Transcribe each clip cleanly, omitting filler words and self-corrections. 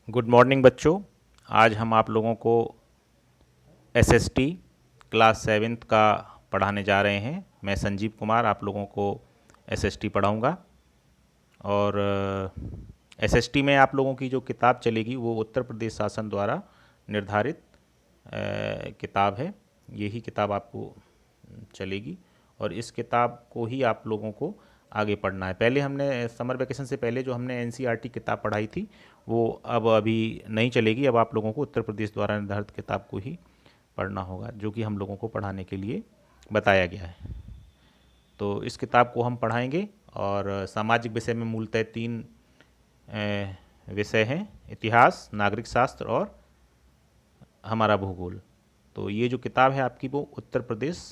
Good morning बच्चों। आज हम आप लोगों को एसएसटी क्लास सेवेंथ का पढ़ाने जा रहे हैं। मैं संजीव कुमार आप लोगों को एसएसटी पढ़ाऊंगा। और एसएसटी में आप लोगों की जो किताब चलेगी वो उत्तर प्रदेश शासन द्वारा निर्धारित किताब है। यही किताब आपको चलेगी और इस किताब को ही आप लोगों को आगे पढ़ना है। पहले हमने समर वेकेशन से पहले जो हमने एनसीईआरटी किताब पढ़ाई थी वो अब अभी नहीं चलेगी। अब आप लोगों को उत्तर प्रदेश द्वारा निर्धारित किताब को ही पढ़ना होगा जो कि हम लोगों को पढ़ाने के लिए बताया गया है। तो इस किताब को हम पढ़ाएंगे और सामाजिक विषय में मूलतः तीन विषय हैं: इतिहास, नागरिक शास्त्र और हमारा भूगोल। तो ये जो किताब है आपकी वो उत्तर प्रदेश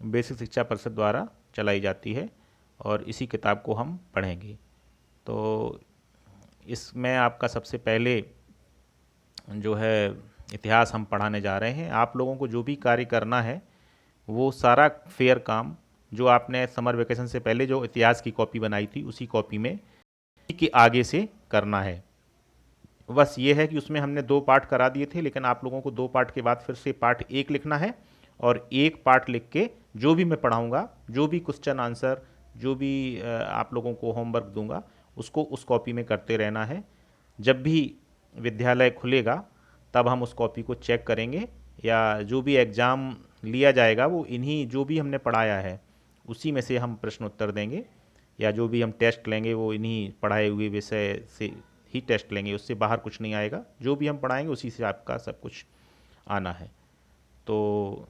बेसिक शिक्षा परिषद द्वारा चलाई जाती है और इसी किताब को हम पढ़ेंगे। तो इसमें आपका सबसे पहले जो है इतिहास हम पढ़ाने जा रहे हैं। आप लोगों को जो भी कार्य करना है वो सारा फेयर काम जो आपने समर वेकेशन से पहले जो इतिहास की कॉपी बनाई थी उसी कॉपी में कि आगे से करना है। बस ये है कि उसमें हमने 2 पार्ट करा दिए थे, लेकिन आप लोगों को 2 पार्ट के बाद फिर से पार्ट 1 लिखना है और 1 पार्ट लिख के जो भी मैं पढ़ाऊँगा, जो भी क्वेश्चन आंसर, जो भी आप लोगों को होमवर्क दूंगा उसको उस कॉपी में करते रहना है। जब भी विद्यालय खुलेगा तब हम उस कॉपी को चेक करेंगे या जो भी एग्ज़ाम लिया जाएगा वो इन्हीं जो भी हमने पढ़ाया है उसी में से हम प्रश्न उत्तर देंगे, या जो भी हम टेस्ट लेंगे वो इन्हीं पढ़ाए हुए विषय से ही टेस्ट लेंगे। उससे बाहर कुछ नहीं आएगा, जो भी हम पढ़ाएंगे उसी से आपका सब कुछ आना है। तो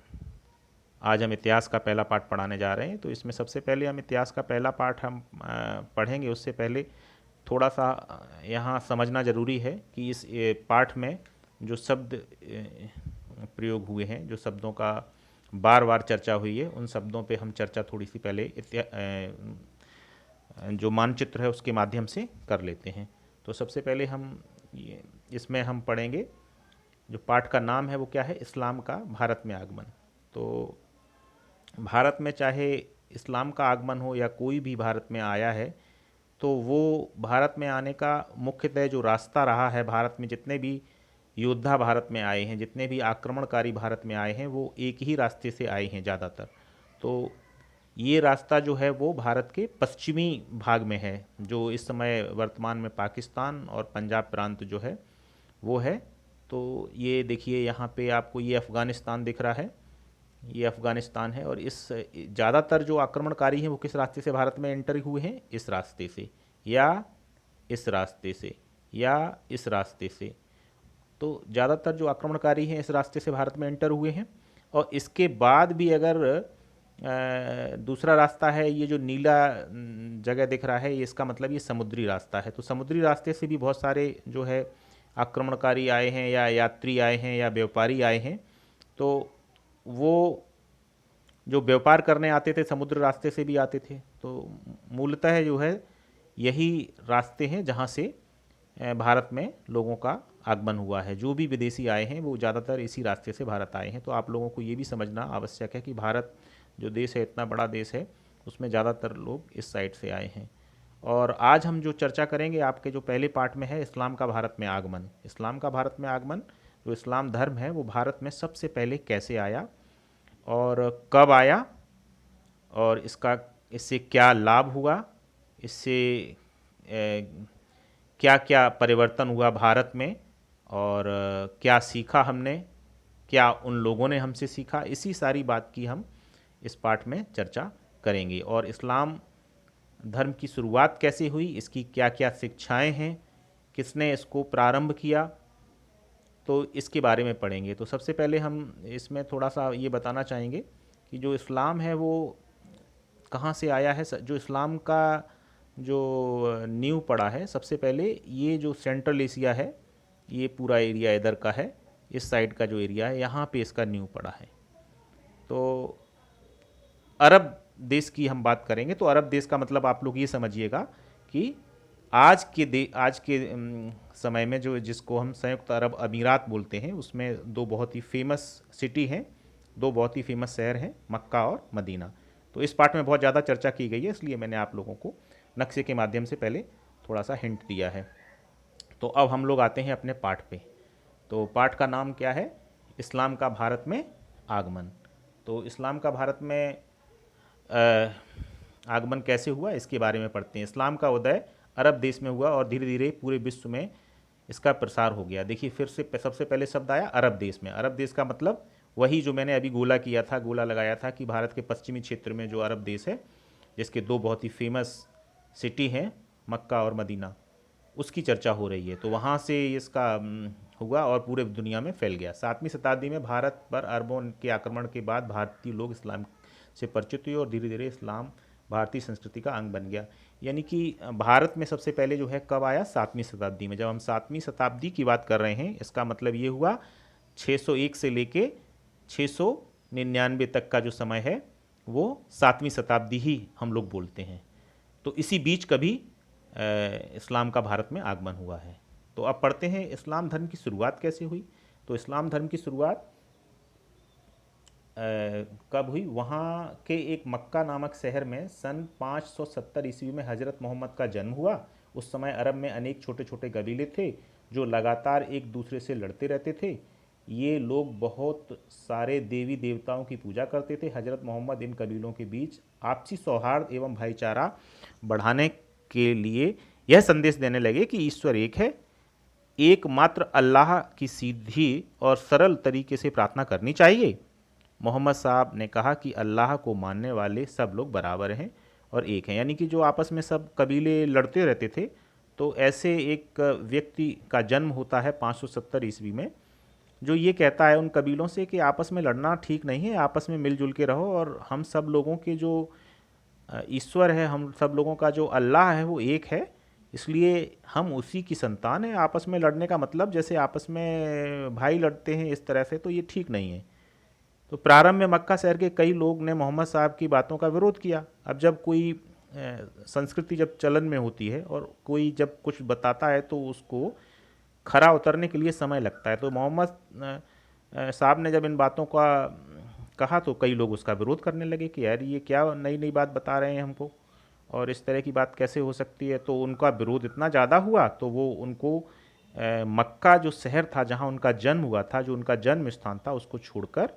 आज हम इतिहास का पहला पाठ पढ़ाने जा रहे हैं। तो इसमें सबसे पहले हम इतिहास का पहला पाठ हम पढ़ेंगे। उससे पहले थोड़ा सा यहाँ समझना ज़रूरी है कि इस पाठ में जो शब्द प्रयोग हुए हैं, जो शब्दों का बार बार चर्चा हुई है, उन शब्दों पे हम चर्चा थोड़ी सी पहले जो मानचित्र है उसके माध्यम से कर लेते हैं। तो सबसे पहले हम इसमें हम पढ़ेंगे, जो पाठ का नाम है वो क्या है, इस्लाम का भारत में आगमन। तो भारत में चाहे इस्लाम का आगमन हो या कोई भी भारत में आया है, तो वो भारत में आने का मुख्यतः जो रास्ता रहा है, भारत में जितने भी योद्धा भारत में आए हैं, जितने भी आक्रमणकारी भारत में आए हैं, वो एक ही रास्ते से आए हैं ज़्यादातर। तो ये रास्ता जो है वो भारत के पश्चिमी भाग में है, जो इस समय वर्तमान में पाकिस्तान और पंजाब प्रांत जो है वो है। तो ये देखिए यहाँ पे आपको ये अफ़गानिस्तान दिख रहा है, ये अफ़गानिस्तान है। और इस ज़्यादातर जो आक्रमणकारी हैं वो किस रास्ते से भारत में एंटर हुए हैं, इस रास्ते से या इस रास्ते से या इस रास्ते से। तो ज़्यादातर जो आक्रमणकारी हैं इस रास्ते से भारत में एंटर हुए हैं। और इसके बाद भी अगर दूसरा रास्ता है, ये जो नीला जगह दिख रहा है, ये इसका मतलब ये समुद्री रास्ता है। तो समुद्री रास्ते से भी बहुत सारे जो है आक्रमणकारी आए हैं या यात्री आए हैं या व्यापारी आए हैं। तो वो जो व्यापार करने आते थे समुद्र रास्ते से भी आते थे। तो मूलतः जो है यही रास्ते हैं जहाँ से भारत में लोगों का आगमन हुआ है। जो भी विदेशी आए हैं वो ज़्यादातर इसी रास्ते से भारत आए हैं। तो आप लोगों को ये भी समझना आवश्यक है कि भारत जो देश है, इतना बड़ा देश है, उसमें ज़्यादातर लोग इस साइड से आए हैं। और आज हम जो चर्चा करेंगे आपके जो पहले पार्ट में है, इस्लाम का भारत में आगमन। इस्लाम का भारत में आगमन, जो इस्लाम धर्म है वो भारत में सबसे पहले कैसे आया और कब आया और इससे क्या लाभ हुआ, इससे क्या क्या परिवर्तन हुआ भारत में और क्या सीखा हमने, क्या उन लोगों ने हमसे सीखा, इसी सारी बात की हम इस पाठ में चर्चा करेंगे। और इस्लाम धर्म की शुरुआत कैसे हुई, इसकी क्या क्या शिक्षाएं हैं, किसने इसको प्रारंभ किया, तो इसके बारे में पढ़ेंगे। तो सबसे पहले हम इसमें थोड़ा सा ये बताना चाहेंगे कि जो इस्लाम है वो कहाँ से आया है। जो इस्लाम का जो नींव पड़ा है, सबसे पहले ये जो सेंट्रल एशिया है, ये पूरा एरिया इधर का है, इस साइड का जो एरिया है यहाँ पे इसका नींव पड़ा है। तो अरब देश की हम बात करेंगे। तो अरब देश का मतलब आप लोग ये समझिएगा कि आज के समय में जो जिसको हम संयुक्त अरब अमीरात बोलते हैं, उसमें 2 बहुत ही फेमस सिटी हैं, 2 बहुत ही फेमस शहर हैं, मक्का और मदीना। तो इस पार्ट में बहुत ज़्यादा चर्चा की गई है, इसलिए मैंने आप लोगों को नक्शे के माध्यम से पहले थोड़ा सा हिंट दिया है। तो अब हम लोग आते हैं अपने पाठ पे। तो पाठ का नाम क्या है? इस्लाम का भारत में आगमन। तो इस्लाम का भारत में आगमन कैसे हुआ इसके बारे में पढ़ते हैं। इस्लाम का उदय अरब देश में हुआ और धीरे धीरे पूरे विश्व में इसका प्रसार हो गया। देखिए फिर से सबसे पहले शब्द आया अरब देश में। अरब देश का मतलब वही जो मैंने अभी गोला किया था, गोला लगाया था कि भारत के पश्चिमी क्षेत्र में जो अरब देश है, जिसके दो बहुत ही फेमस सिटी हैं मक्का और मदीना, उसकी चर्चा हो रही है। तो वहाँ से इसका हुआ और पूरे दुनिया में फैल गया। 7वीं शताब्दी में भारत पर अरबों के आक्रमण के बाद भारतीय लोग इस्लाम से परिचित हुए और धीरे धीरे इस्लाम भारतीय संस्कृति का अंग बन गया। यानी कि भारत में सबसे पहले जो है कब आया? 7वीं शताब्दी में। जब हम 7वीं शताब्दी की बात कर रहे हैं, इसका मतलब ये हुआ 601 से लेके 699 तक का जो समय है वो 7वीं शताब्दी ही हम लोग बोलते हैं। तो इसी बीच कभी इस्लाम का भारत में आगमन हुआ है। तो अब पढ़ते हैं इस्लाम धर्म की शुरुआत कैसे हुई। तो इस्लाम धर्म की शुरुआत कब हुई? वहाँ के एक मक्का नामक शहर में सन 570 ईस्वी में हज़रत मोहम्मद का जन्म हुआ। उस समय अरब में अनेक छोटे छोटे कबीले थे जो लगातार एक दूसरे से लड़ते रहते थे। ये लोग बहुत सारे देवी देवताओं की पूजा करते थे। हज़रत मोहम्मद इन कबीलों के बीच आपसी सौहार्द एवं भाईचारा बढ़ाने के लिए यह संदेश देने लगे कि ईश्वर एक है, एकमात्र अल्लाह की सीधी और सरल तरीके से प्रार्थना करनी चाहिए। मोहम्मद साहब ने कहा कि अल्लाह को मानने वाले सब लोग बराबर हैं और एक हैं। यानी कि जो आपस में सब कबीले लड़ते रहते थे, तो ऐसे एक व्यक्ति का जन्म होता है 570 ईस्वी में, जो ये कहता है उन कबीलों से कि आपस में लड़ना ठीक नहीं है, आपस में मिलजुल के रहो और हम सब लोगों के जो ईश्वर है, हम सब लोगों का जो अल्लाह है वो एक है, इसलिए हम उसी की संतान है। आपस में लड़ने का मतलब जैसे आपस में भाई लड़ते हैं इस तरह से, तो ये ठीक नहीं है। तो प्रारंभ में मक्का शहर के कई लोग ने मोहम्मद साहब की बातों का विरोध किया। अब जब कोई संस्कृति जब चलन में होती है और कोई जब कुछ बताता है तो उसको खरा उतरने के लिए समय लगता है। तो मोहम्मद साहब ने जब इन बातों का कहा तो कई लोग उसका विरोध करने लगे कि यार ये क्या नई नई बात बता रहे हैं हमको, और इस तरह की बात कैसे हो सकती है। तो उनका विरोध इतना ज़्यादा हुआ तो वो उनको मक्का जो शहर था जहाँ उनका जन्म हुआ था, जो उनका जन्म स्थान था, उसको छोड़कर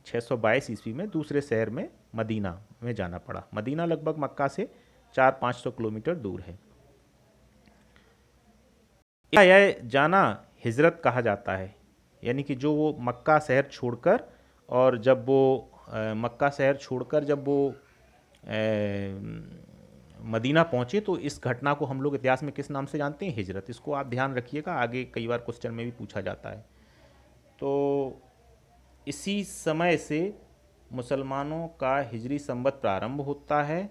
622 ईस्वी में दूसरे शहर में मदीना में जाना पड़ा। मदीना लगभग मक्का से 400-500 किलोमीटर दूर है। यह जाना हिजरत कहा जाता है। यानी कि जो वो मक्का शहर छोड़कर, और जब वो मक्का शहर छोड़कर जब वो मदीना पहुँचे, तो इस घटना को हम लोग इतिहास में किस नाम से जानते हैं? हिजरत। इसको आप ध्यान रखिएगा, आगे कई बार क्वेश्चन में भी पूछा जाता है। तो इसी समय से मुसलमानों का हिजरी संवत प्रारंभ होता है।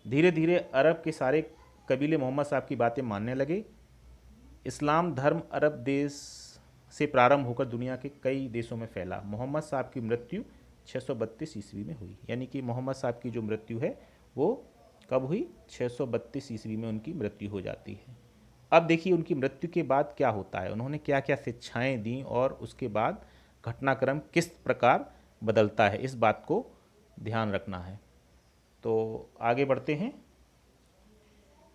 धीरे धीरे अरब के सारे कबीले मोहम्मद साहब की बातें मानने लगे। इस्लाम धर्म अरब देश से प्रारंभ होकर दुनिया के कई देशों में फैला। मोहम्मद साहब की मृत्यु 632 ईस्वी में हुई। यानी कि मोहम्मद साहब की जो मृत्यु है वो कब हुई? 632 ईस्वी में उनकी मृत्यु हो जाती है। अब देखिए उनकी मृत्यु के बाद क्या होता है, उन्होंने क्या क्या शिक्षाएं दी और उसके बाद घटनाक्रम किस प्रकार बदलता है, इस बात को ध्यान रखना है। तो आगे बढ़ते हैं।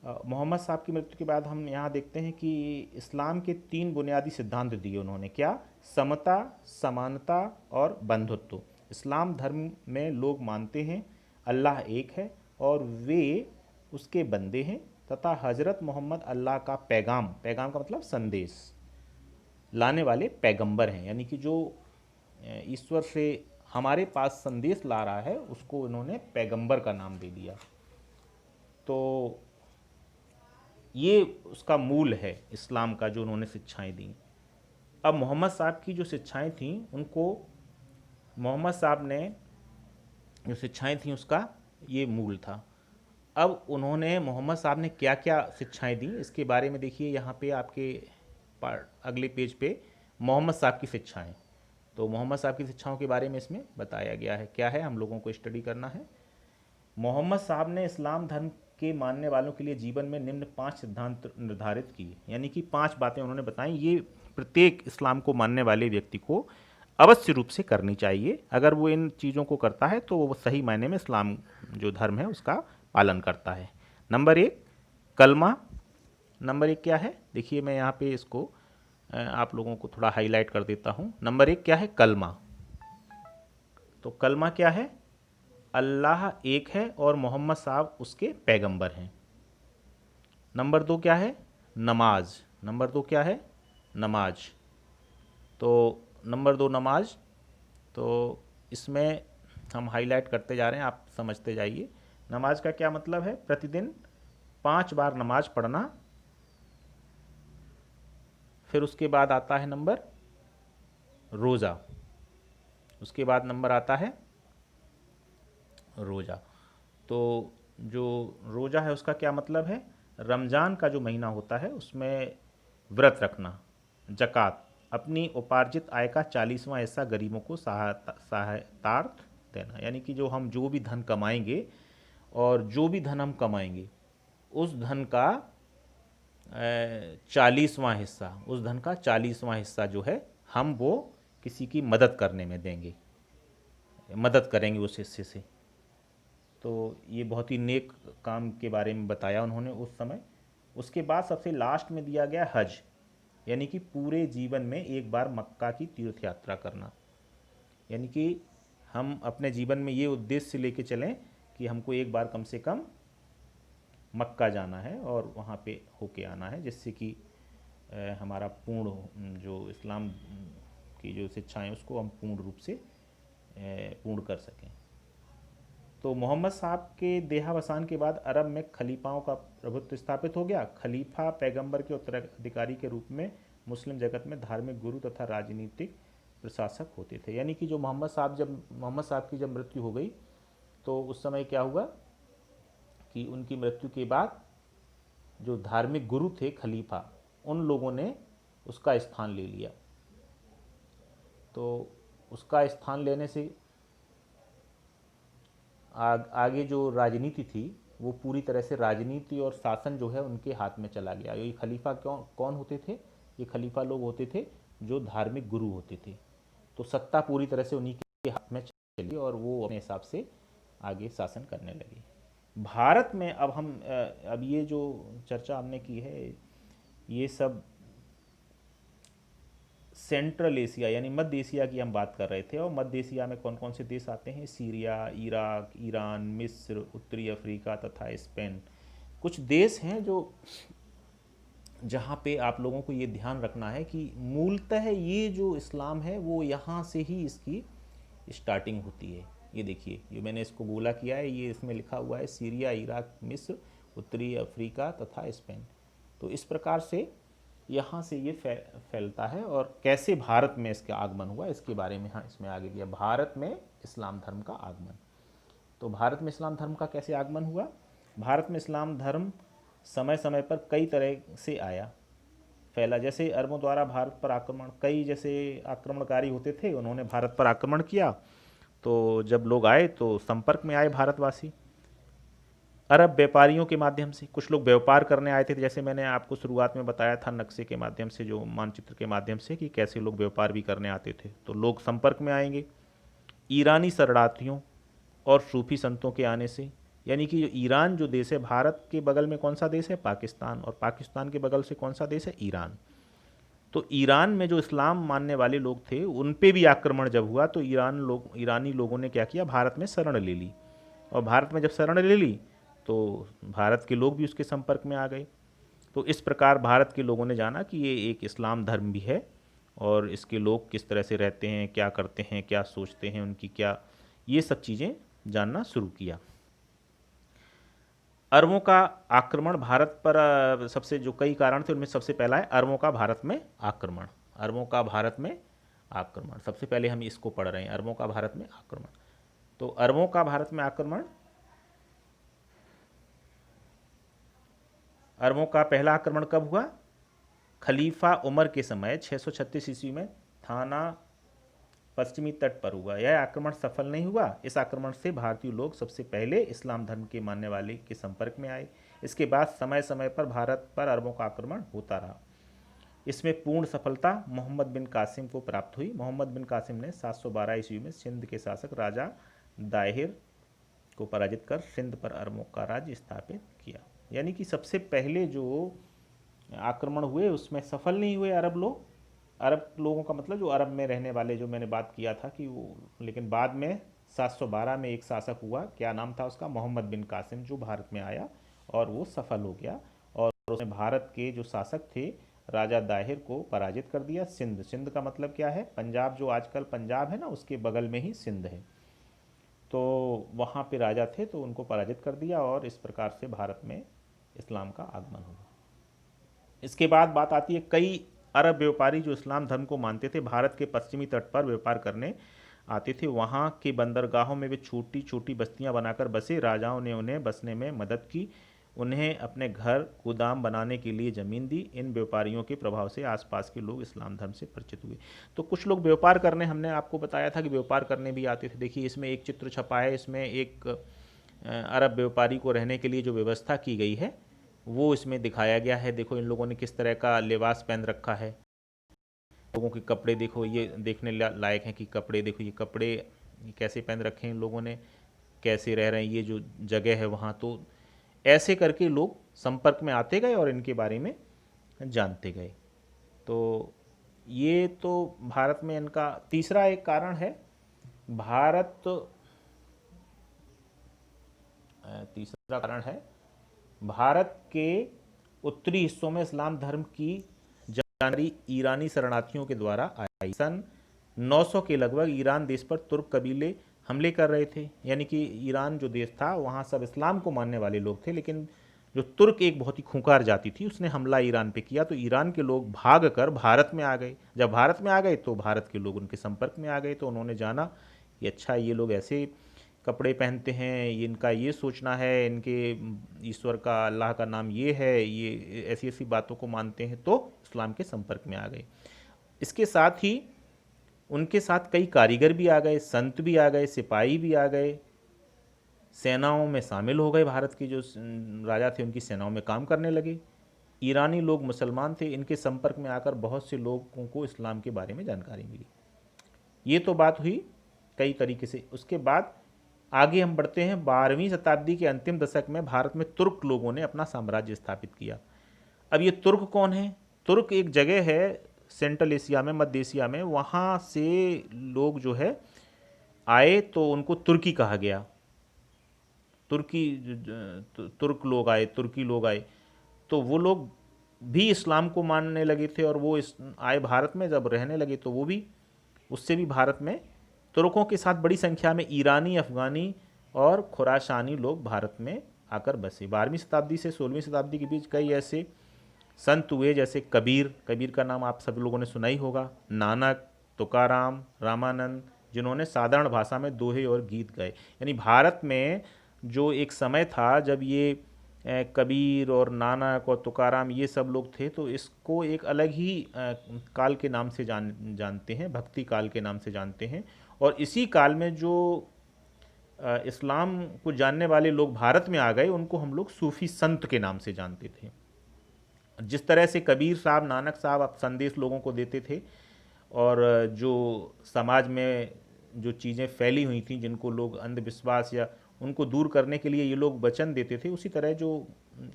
मोहम्मद साहब की मृत्यु के बाद हम यहाँ देखते हैं कि इस्लाम के 3 बुनियादी सिद्धांत दिए उन्होंने। क्या? समता, समानता और बंधुत्व। इस्लाम धर्म में लोग मानते हैं अल्लाह एक है और वे उसके बंदे हैं तथा हज़रत मोहम्मद अल्लाह का पैगाम, पैगाम का मतलब संदेश, लाने वाले पैगंबर हैं। यानी कि जो ईश्वर से हमारे पास संदेश ला रहा है उसको उन्होंने पैगंबर का नाम दे दिया। तो ये उसका मूल है इस्लाम का, जो उन्होंने शिक्षाएं दी। अब मोहम्मद साहब की जो शिक्षाएं थीं, उनको मोहम्मद साहब ने जो शिक्षाएं थीं उसका ये मूल था। अब उन्होंने मोहम्मद साहब ने क्या क्या शिक्षाएं दी इसके बारे में देखिए यहाँ पे आपके अगले पेज पे मोहम्मद साहब की शिक्षाएं। तो मोहम्मद साहब की शिक्षाओं के बारे में इसमें बताया गया है। क्या है, हम लोगों को स्टडी करना है। मोहम्मद साहब ने इस्लाम धर्म के मानने वालों के लिए जीवन में निम्न 5 सिद्धांत निर्धारित किए। यानी कि 5 बातें उन्होंने बताई, ये प्रत्येक इस्लाम को मानने वाले व्यक्ति को अवश्य रूप से करनी चाहिए। अगर वो इन चीज़ों को करता है तो वो सही मायने में इस्लाम जो धर्म है उसका पालन करता है। नंबर 1 कलमा, नंबर एक क्या है, देखिए मैं यहाँ पे इसको आप लोगों को थोड़ा हाईलाइट कर देता हूँ। नंबर एक क्या है, कलमा। तो कलमा क्या है, अल्लाह एक है और मोहम्मद साहब उसके पैगंबर हैं। नंबर दो क्या है, नमाज। नंबर दो क्या है, नमाज। तो नंबर दो नमाज, तो इसमें हम हाईलाइट करते जा रहे हैं, आप समझते जाइए। नमाज का क्या मतलब है, प्रतिदिन 5 बार नमाज पढ़ना। फिर उसके बाद आता है नंबर रोज़ा। उसके बाद नंबर आता है रोज़ा। तो जो रोज़ा है उसका क्या मतलब है, रमज़ान का जो महीना होता है उसमें व्रत रखना, जक़ात, अपनी उपार्जित आय का 40वां हिस्सा गरीबों को सहायतार्थ देना। यानी कि जो भी धन कमाएंगे और जो भी धन हम कमाएंगे उस धन का 40वां हिस्सा, उस धन का 40वां हिस्सा जो है हम वो किसी की मदद करने में देंगे, मदद करेंगे उस हिस्से से। तो ये बहुत ही नेक काम के बारे में बताया उन्होंने उस समय। उसके बाद सबसे लास्ट में दिया गया हज, यानी कि पूरे जीवन में एक बार मक्का की तीर्थ यात्रा करना। यानी कि हम अपने जीवन में ये उद्देश्य लेके चलें कि हमको एक बार कम से कम मक्का जाना है और वहाँ पे होके आना है, जिससे कि हमारा पूर्ण जो इस्लाम की जो शिक्षाएं उसको हम पूर्ण रूप से पूर्ण कर सकें। तो मोहम्मद साहब के देहावसान के बाद अरब में खलीफाओं का प्रभुत्व स्थापित हो गया। खलीफा पैगंबर के उत्तराधिकारी के रूप में मुस्लिम जगत में धार्मिक गुरु तथा राजनीतिक प्रशासक होते थे। यानी कि जो मोहम्मद साहब की जब मृत्यु हो गई तो उस समय क्या हुआ कि उनकी मृत्यु के बाद जो धार्मिक गुरु थे खलीफा, उन लोगों ने उसका स्थान ले लिया। तो उसका स्थान लेने से आगे जो राजनीति थी वो पूरी तरह से राजनीति और शासन जो है उनके हाथ में चला गया। ये खलीफा कौन होते थे, ये खलीफा लोग होते थे जो धार्मिक गुरु होते थे। तो सत्ता पूरी तरह से उन्हीं के हाथ में चली और वो अपने हिसाब से आगे शासन करने लगे। भारत में अब ये जो चर्चा हमने की है ये सब सेंट्रल एशिया यानी मध्य एशिया की हम बात कर रहे थे। और मध्य एशिया में कौन कौन से देश आते हैं, सीरिया, इराक, ईरान, मिस्र, उत्तरी अफ्रीका तथा स्पेन। कुछ देश हैं जो जहाँ पे आप लोगों को ये ध्यान रखना है कि मूलतः ये जो इस्लाम है वो यहाँ से ही इसकी स्टार्टिंग होती है। ये देखिए, ये मैंने इसको गोला किया है, ये इसमें लिखा हुआ है सीरिया, इराक, मिस्र, उत्तरी अफ्रीका तथा स्पेन। तो इस प्रकार से यहाँ से ये फैलता है। और कैसे भारत में इसका आगमन हुआ इसके बारे में हाँ इसमें आगे दिया, भारत में इस्लाम धर्म का आगमन। तो भारत में इस्लाम धर्म का कैसे आगमन हुआ, भारत में इस्लाम धर्म समय समय पर कई तरह से आया, फैला। जैसे अरबों द्वारा भारत पर आक्रमण, कई जैसे आक्रमणकारी होते थे, उन्होंने भारत पर आक्रमण किया। तो जब लोग आए तो संपर्क में आए भारतवासी अरब व्यापारियों के माध्यम से। कुछ लोग व्यापार करने आए थे, जैसे मैंने आपको शुरुआत में बताया था नक्शे के माध्यम से, जो मानचित्र के माध्यम से, कि कैसे लोग व्यापार भी करने आते थे। तो लोग संपर्क में आएंगे ईरानी शरणार्थियों और सूफी संतों के आने से। यानी कि जो ईरान जो देश है, भारत के बगल में कौन सा देश है, पाकिस्तान, और पाकिस्तान के बगल से कौन सा देश है, ईरान। तो ईरान में जो इस्लाम मानने वाले लोग थे उन पे भी आक्रमण जब हुआ तो ईरानी लोगों ने क्या किया, भारत में शरण ले ली। और भारत में जब शरण ले ली तो भारत के लोग भी उसके संपर्क में आ गए। तो इस प्रकार भारत के लोगों ने जाना कि ये एक इस्लाम धर्म भी है और इसके लोग किस तरह से रहते हैं, क्या करते हैं, क्या सोचते हैं, उनकी क्या, ये सब चीज़ें जानना शुरू किया। अरबों का आक्रमण भारत पर सबसे जो कई कारण थे उनमें सबसे पहला है अरबों का भारत में आक्रमण। अरबों का भारत में आक्रमण सबसे पहले हम इसको पढ़ रहे हैं, अरबों का भारत में आक्रमण। तो अरबों का भारत में आक्रमण, अरबों का पहला आक्रमण कब हुआ, खलीफा उमर के समय 636 ईस्वी में थाना पश्चिमी तट पर हुआ। यह आक्रमण सफल नहीं हुआ। इस आक्रमण से भारतीय लोग सबसे पहले इस्लाम धर्म के मानने वाले के संपर्क में आए। इसके बाद समय समय पर भारत पर अरबों का आक्रमण होता रहा। इसमें पूर्ण सफलता मोहम्मद बिन कासिम को प्राप्त हुई। मोहम्मद बिन कासिम ने 712 ईस्वी में सिंध के शासक राजा दाहिर को पराजित कर सिंध पर अरबों का राज्य स्थापित किया। यानी कि सबसे पहले जो आक्रमण हुए उसमें सफल नहीं हुए अरब लोग। अरब लोगों का मतलब जो अरब में रहने वाले, जो मैंने बात किया था कि वो, लेकिन बाद में 712 में एक शासक हुआ, क्या नाम था उसका, मोहम्मद बिन कासिम, जो भारत में आया और वो सफल हो गया। और उसने भारत के जो शासक थे राजा दाहिर को पराजित कर दिया। सिंध, सिंध का मतलब क्या है, पंजाब, जो आजकल पंजाब है ना उसके बगल में ही सिंध है। तो वहाँ पे राजा थे तो उनको पराजित कर दिया और इस प्रकार से भारत में इस्लाम का आगमन हुआ। इसके बाद बात आती है, कई अरब व्यापारी जो इस्लाम धर्म को मानते थे भारत के पश्चिमी तट पर व्यापार करने आते थे। वहाँ के बंदरगाहों में वे छोटी छोटी बस्तियाँ बनाकर बसे। राजाओं ने उन्हें बसने में मदद की, उन्हें अपने घर गोदाम बनाने के लिए ज़मीन दी। इन व्यापारियों के प्रभाव से आसपास के लोग इस्लाम धर्म से परिचित हुए। तो कुछ लोग व्यापार करने, हमने आपको बताया था कि व्यापार करने भी आते थे। देखिए इसमें एक चित्र छपा है, इसमें एक अरब व्यापारी को रहने के लिए जो व्यवस्था की गई है वो इसमें दिखाया गया है। देखो इन लोगों ने किस तरह का लिबास पहन रखा है, लोगों के कपड़े देखो, ये देखने लायक हैं कि कपड़े देखो, ये कपड़े कैसे पहन रखे हैं इन लोगों ने, कैसे रह रहे हैं, ये जो जगह है वहाँ। तो ऐसे करके लोग संपर्क में आते गए और इनके बारे में जानते गए। तो ये तो भारत में इनका तीसरा एक कारण है। भारत, तीसरा कारण है भारत के उत्तरी हिस्सों में इस्लाम धर्म की जानकारी ईरानी शरणार्थियों के द्वारा आई। सन 900 के लगभग ईरान देश पर तुर्क कबीले हमले कर रहे थे। यानी कि ईरान जो देश था वहाँ सब इस्लाम को मानने वाले लोग थे, लेकिन जो तुर्क एक बहुत ही खूंखार जाति थी उसने हमला ईरान पे किया। तो ईरान के लोग भाग कर भारत में आ गए। जब भारत में आ गए तो भारत के लोग उनके संपर्क में आ गए। तो उन्होंने जाना कि अच्छा ये लोग ऐसे कपड़े पहनते हैं, ये इनका ये सोचना है, इनके ईश्वर का, अल्लाह का नाम ये है, ये ऐसी ऐसी बातों को मानते हैं, तो इस्लाम के संपर्क में आ गए। इसके साथ ही उनके साथ कई कारीगर भी आ गए, संत भी आ गए, सिपाही भी आ गए, सेनाओं में शामिल हो गए। भारत के जो राजा थे उनकी सेनाओं में काम करने लगे। ईरानी लोग मुसलमान थे, इनके संपर्क में आकर बहुत से लोगों को इस्लाम के बारे में जानकारी मिली। ये तो बात हुई कई तरीके से। उसके बाद आगे हम बढ़ते हैं। 12वीं शताब्दी के अंतिम दशक में भारत में तुर्क लोगों ने अपना साम्राज्य स्थापित किया। अब ये तुर्क कौन है? तुर्क एक जगह है सेंट्रल एशिया में, मध्य एशिया में, वहाँ से लोग जो है आए तो उनको तुर्की कहा गया। तुर्की, तुर्क लोग आए, तुर्की लोग आए, तो वो लोग भी इस्लाम को मानने लगे थे और वो आए भारत में, जब रहने लगे तो वो भी, उससे भी भारत में तुर्कों के साथ बड़ी संख्या में ईरानी, अफगानी और खुरासानी लोग भारत में आकर बसे। 12वीं शताब्दी से 16वीं शताब्दी के बीच कई ऐसे संत हुए, जैसे कबीर, कबीर का नाम आप सभी लोगों ने सुना ही होगा, नानक, तुकाराम, रामानंद, जिन्होंने साधारण भाषा में दोहे और गीत गाए। यानी भारत में जो एक समय था जब ये कबीर और नानक और तुकाराम ये सब लोग थे, तो इसको एक अलग ही काल के नाम से जानते हैं, भक्ति काल के नाम से जानते हैं। और इसी काल में जो इस्लाम को जानने वाले लोग भारत में आ गए उनको हम लोग सूफी संत के नाम से जानते थे। जिस तरह से कबीर साहब, नानक साहब अब संदेश लोगों को देते थे और जो समाज में जो चीज़ें फैली हुई थी, जिनको लोग अंधविश्वास या उनको दूर करने के लिए ये लोग वचन देते थे, उसी तरह जो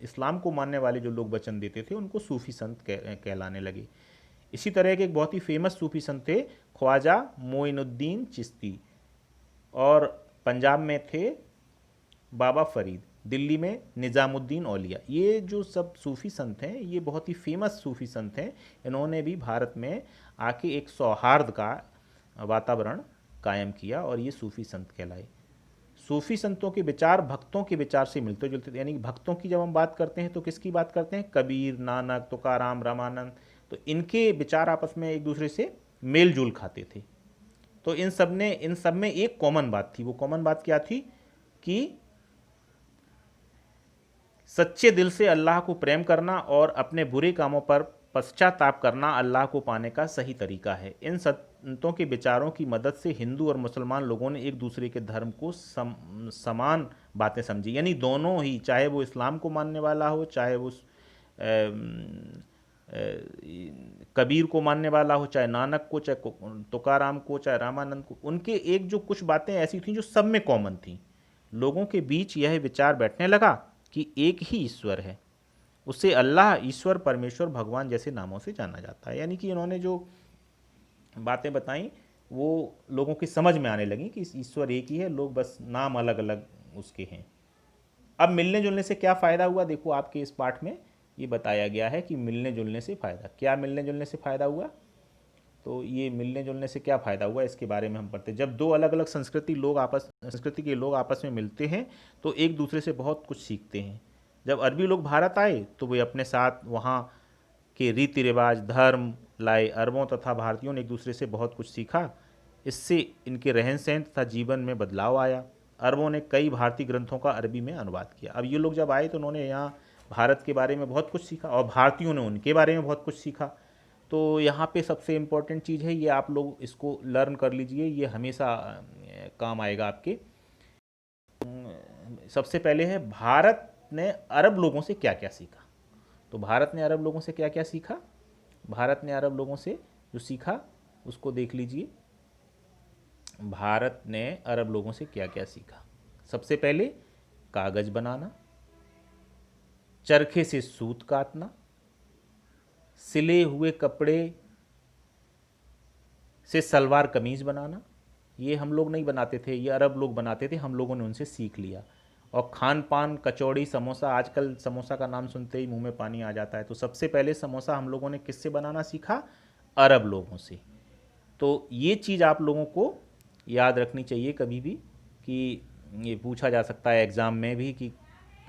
इस्लाम को मानने वाले जो लोग वचन देते थे उनको सूफ़ी संत कहलाने लगे। इसी तरह के एक बहुत ही फेमस सूफ़ी संत थे ख्वाजा मोइनुद्दीन चिश्ती, और पंजाब में थे बाबा फरीद, दिल्ली में निज़ामुद्दीन औलिया। ये जो सब सूफ़ी संत हैं ये बहुत ही फेमस सूफ़ी संत हैं। इन्होंने भी भारत में आके एक सौहार्द का वातावरण कायम किया और ये सूफ़ी संत कहलाए। सूफ़ी संतों के विचार भक्तों के विचार से मिलते जुलते थे। यानी कि भक्तों की जब हम बात करते हैं तो किसकी बात करते हैं? कबीर, नानक, तुकाराम, रामानंद। तो इनके विचार आपस में एक दूसरे से मेल जोल खाते थे। तो इन सब में एक कॉमन बात थी। वो कॉमन बात क्या थी? कि सच्चे दिल से अल्लाह को प्रेम करना और अपने बुरे कामों पर पश्चाताप करना अल्लाह को पाने का सही तरीका है। इन संतों के विचारों की मदद से हिंदू और मुसलमान लोगों ने एक दूसरे के धर्म को समान बातें समझी। यानी दोनों ही, चाहे वो इस्लाम को मानने वाला हो, चाहे वो कबीर को मानने वाला हो, चाहे नानक को, चाहे तुकाराम को, चाहे रामानंद को, उनके एक जो कुछ बातें ऐसी थीं जो सब में कॉमन थी। लोगों के बीच यह विचार बैठने लगा कि एक ही ईश्वर है, उसे अल्लाह, ईश्वर, परमेश्वर, भगवान जैसे नामों से जाना जाता है। यानी कि इन्होंने जो बातें बताई वो लोगों की समझ में आने लगी कि ईश्वर एक ही है, लोग बस नाम अलग अलग उसके हैं। अब मिलने जुलने से क्या फ़ायदा हुआ, देखो आपके इस पाठ में ये बताया गया है कि मिलने जुलने से फ़ायदा क्या, मिलने जुलने से फ़ायदा हुआ। तो ये मिलने जुलने से क्या फ़ायदा हुआ इसके बारे में हम पढ़ते हैं। जब दो अलग अलग संस्कृति के लोग आपस में मिलते हैं तो एक दूसरे से बहुत कुछ सीखते हैं। जब अरबी लोग भारत आए तो वे अपने साथ वहाँ के रीति रिवाज, धर्म लाए। अरबों तथा भारतीयों ने एक दूसरे से बहुत कुछ सीखा। इससे इनके रहन सहन तथा जीवन में बदलाव आया। अरबों ने कई भारतीय ग्रंथों का अरबी में अनुवाद किया। अब ये लोग जब आए तो उन्होंने यहाँ भारत के बारे में बहुत कुछ सीखा और भारतीयों ने उनके बारे में बहुत कुछ सीखा। तो यहाँ पे सबसे इम्पोर्टेंट चीज़ है, ये आप लोग इसको लर्न कर लीजिए, ये हमेशा काम आएगा आपके। सबसे पहले है भारत ने अरब लोगों से क्या क्या सीखा। तो भारत ने अरब लोगों से क्या क्या सीखा, भारत ने अरब लोगों से जो सीखा उसको देख लीजिए। भारत ने अरब लोगों से क्या क्या सीखा। सबसे पहले कागज बनाना, चरखे से सूत काटना, सिले हुए कपड़े से सलवार कमीज बनाना। ये हम लोग नहीं बनाते थे, ये अरब लोग बनाते थे, हम लोगों ने उनसे सीख लिया। और खान पान, कचौड़ी, समोसा, आजकल समोसा का नाम सुनते ही मुंह में पानी आ जाता है। तो सबसे पहले समोसा हम लोगों ने किससे बनाना सीखा, अरब लोगों से। तो ये चीज़ आप लोगों को याद रखनी चाहिए कभी भी, कि ये पूछा जा सकता है एग्ज़ाम में भी कि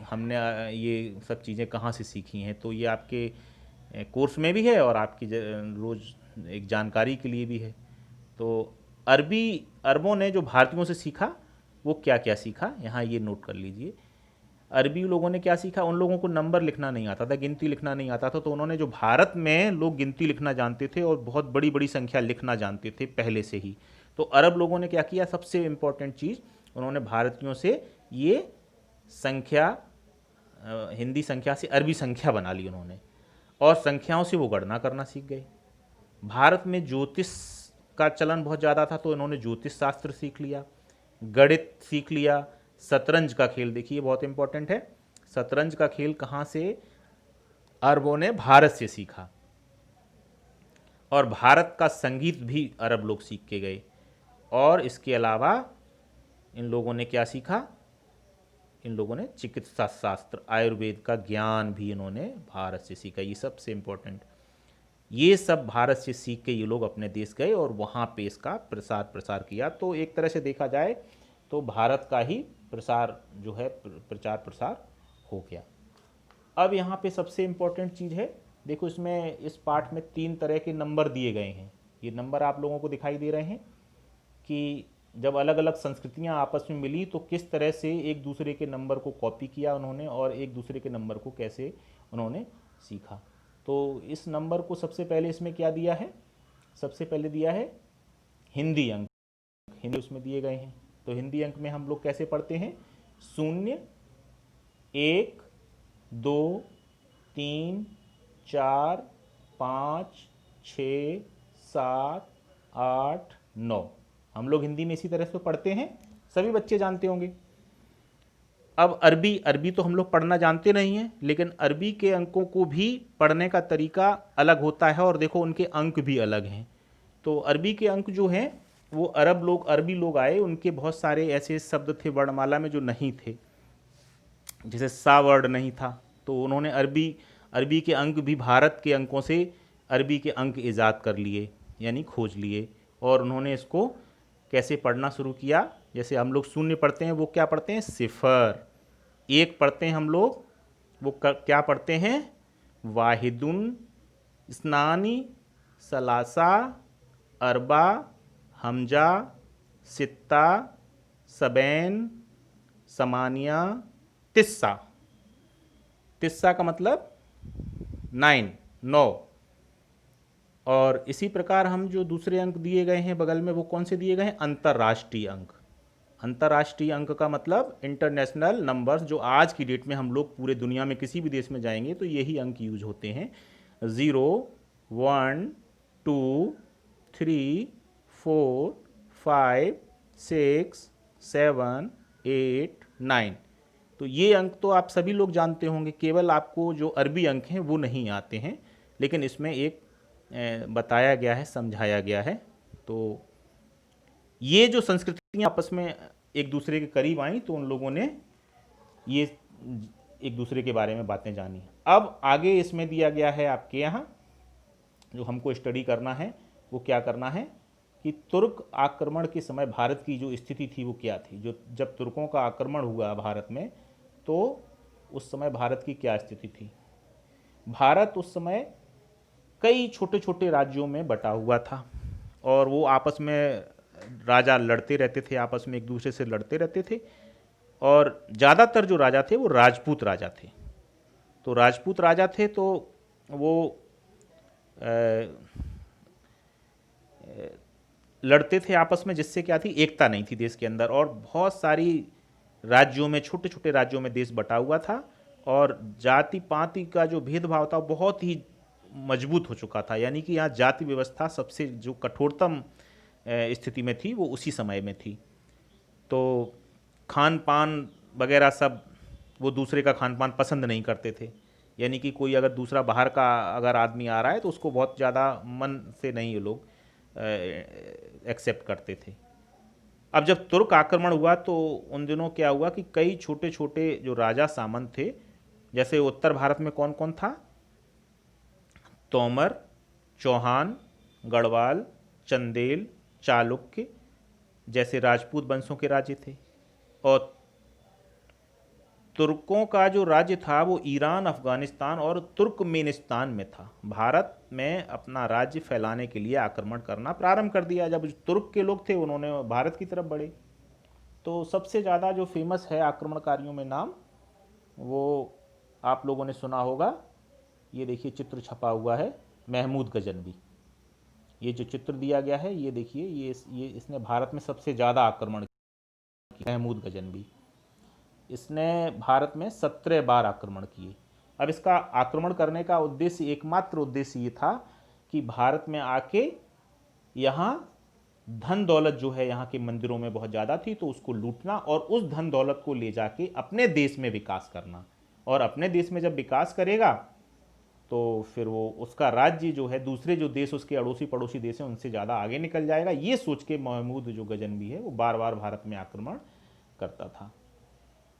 हमने ये सब चीज़ें कहाँ से सीखी हैं। तो ये आपके कोर्स में भी है और आपकी रोज़ एक जानकारी के लिए भी है। तो अरबों ने जो भारतीयों से सीखा वो क्या क्या सीखा, यहाँ ये नोट कर लीजिए। अरबी लोगों ने क्या सीखा, उन लोगों को नंबर लिखना नहीं आता था, गिनती लिखना नहीं आता था। तो उन्होंने, जो भारत में लोग गिनती लिखना जानते थे और बहुत बड़ी बड़ी संख्या लिखना जानते थे पहले से ही, तो अरब लोगों ने क्या किया, सबसे इम्पोर्टेंट चीज़, उन्होंने भारतीयों से ये संख्या, हिंदी संख्या से अरबी संख्या बना ली उन्होंने, और संख्याओं से वो गणना करना सीख गए। भारत में ज्योतिष का चलन बहुत ज़्यादा था तो इन्होंने ज्योतिष शास्त्र सीख लिया, गणित सीख लिया। शतरंज का खेल देखिए, बहुत इंपॉर्टेंट है, शतरंज का खेल कहाँ से, अरबों ने भारत से सीखा। और भारत का संगीत भी अरब लोग सीख के गए। और इसके अलावा इन लोगों ने क्या सीखा, इन लोगों ने चिकित्सा शास्त्र, आयुर्वेद का ज्ञान भी इन्होंने भारत से सीखा। ये सबसे इम्पोर्टेंट, ये सब भारत से सीख के ये लोग अपने देश गए और वहाँ पे इसका प्रसार किया। तो एक तरह से देखा जाए तो भारत का ही प्रसार जो है, प्रचार प्रसार हो गया। अब यहाँ पे सबसे इम्पोर्टेंट चीज़ है, देखो इसमें इस पाठ में 3 तरह के नंबर दिए गए हैं। ये नंबर आप लोगों को दिखाई दे रहे हैं कि जब अलग अलग संस्कृतियाँ आपस में मिली तो किस तरह से एक दूसरे के नंबर को कॉपी किया उन्होंने और एक दूसरे के नंबर को कैसे उन्होंने सीखा। तो इस नंबर को सबसे पहले इसमें क्या दिया है, सबसे पहले दिया है हिंदी अंक, हिंदी उसमें दिए गए हैं। तो हिंदी अंक में हम लोग कैसे पढ़ते हैं, 0, 1, 2, 3, 4, 5, 6, 7, 8, 9, हम लोग हिंदी में इसी तरह से पढ़ते हैं, सभी बच्चे जानते होंगे। अब अरबी तो हम लोग पढ़ना जानते नहीं हैं, लेकिन अरबी के अंकों को भी पढ़ने का तरीका अलग होता है और देखो उनके अंक भी अलग हैं। तो अरबी के अंक जो हैं वो अरबी लोग आए, उनके बहुत सारे ऐसे शब्द थे वर्णमाला में जो नहीं थे, जैसे सा वर्ड नहीं था, तो उन्होंने अरबी के अंक भी भारत के अंकों से अरबी के अंक ईजाद कर लिए, यानी खोज लिए, और उन्होंने इसको कैसे पढ़ना शुरू किया। जैसे हम लोग शून्य पढ़ते हैं, वो क्या पढ़ते हैं, सिफर। एक पढ़ते हैं हम लोग, वो क्या पढ़ते हैं, वाहिदुन, स्नानी, सलासा, अरबा, हमजा, सित्ता, सबैन, समानिया, तिस्सा। तिस्सा का मतलब 9, 9। और इसी प्रकार हम जो दूसरे अंक दिए गए हैं बगल में, वो कौन से दिए गए हैं, अंतर्राष्ट्रीय अंक। अंतर्राष्ट्रीय अंक का मतलब इंटरनेशनल नंबर्स, जो आज की डेट में हम लोग पूरे दुनिया में किसी भी देश में जाएंगे तो यही अंक यूज होते हैं। 0, 1, 2, 3, 4, 5, 6, 7, 8, 9। तो ये अंक तो आप सभी लोग जानते होंगे, केवल आपको जो अरबी अंक हैं वो नहीं आते हैं, लेकिन इसमें एक बताया गया है, समझाया गया है। तो ये जो संस्कृतियाँ आपस में एक दूसरे के करीब आई, तो उन लोगों ने ये एक दूसरे के बारे में बातें जानी। अब आगे इसमें दिया गया है आपके यहाँ जो हमको स्टडी करना है, वो क्या करना है कि तुर्क आक्रमण के समय भारत की जो स्थिति थी वो क्या थी। जो जब तुर्कों का आक्रमण हुआ भारत में, तो उस समय भारत की क्या स्थिति थी। भारत उस समय कई छोटे छोटे राज्यों में बटा हुआ था, और वो आपस में राजा लड़ते रहते थे, आपस में एक दूसरे से लड़ते रहते थे, और ज़्यादातर जो राजा थे वो राजपूत राजा थे। तो राजपूत राजा थे, तो वो लड़ते थे आपस में, जिससे क्या थी, एकता नहीं थी देश के अंदर, और बहुत सारी राज्यों में, छोटे छोटे राज्यों में देश बटा हुआ था, और जाति पाति का जो भेदभाव था बहुत ही मजबूत हो चुका था। यानी कि यहाँ जाति व्यवस्था सबसे जो कठोरतम स्थिति में थी वो उसी समय में थी। तो खान पान वगैरह सब, वो दूसरे का खान पान पसंद नहीं करते थे। यानी कि कोई अगर दूसरा बाहर का अगर आदमी आ रहा है तो उसको बहुत ज़्यादा मन से नहीं ये लोग एक्सेप्ट करते थे। अब जब तुर्क आक्रमण हुआ तो उन दिनों क्या हुआ कि कई छोटे छोटे जो राजा सामंत थे, जैसे उत्तर भारत में कौन कौन था, तोमर, चौहान, गढ़वाल, चंदेल, चालुक्य जैसे राजपूत वंशों के राज्य थे। और तुर्कों का जो राज्य था वो ईरान, अफगानिस्तान और तुर्कमेनिस्तान में था। भारत में अपना राज्य फैलाने के लिए आक्रमण करना प्रारंभ कर दिया। जब तुर्क के लोग थे उन्होंने भारत की तरफ बढ़े। तो सबसे ज़्यादा जो फेमस है आक्रमणकारियों में नाम, वो आप लोगों ने सुना होगा। ये देखिए चित्र छपा हुआ है, महमूद गजनवी। ये जो चित्र दिया गया है ये देखिए, ये इसने भारत में सबसे ज़्यादा आक्रमण किया, महमूद गजनवी। इसने भारत में 17 बार आक्रमण किए। अब इसका आक्रमण करने का उद्देश्य, एकमात्र उद्देश्य ये था कि भारत में आके यहाँ धन दौलत जो है यहाँ के मंदिरों में बहुत ज़्यादा थी, तो उसको लूटना और उस धन दौलत को ले जाके अपने देश में विकास करना। और अपने देश में जब विकास करेगा तो फिर वो उसका राज्य जो है दूसरे जो देश उसके अड़ोसी पड़ोसी देश हैं उनसे ज़्यादा आगे निकल जाएगा। ये सोच के महमूद जो गजनवी है वो बार बार भारत में आक्रमण करता था,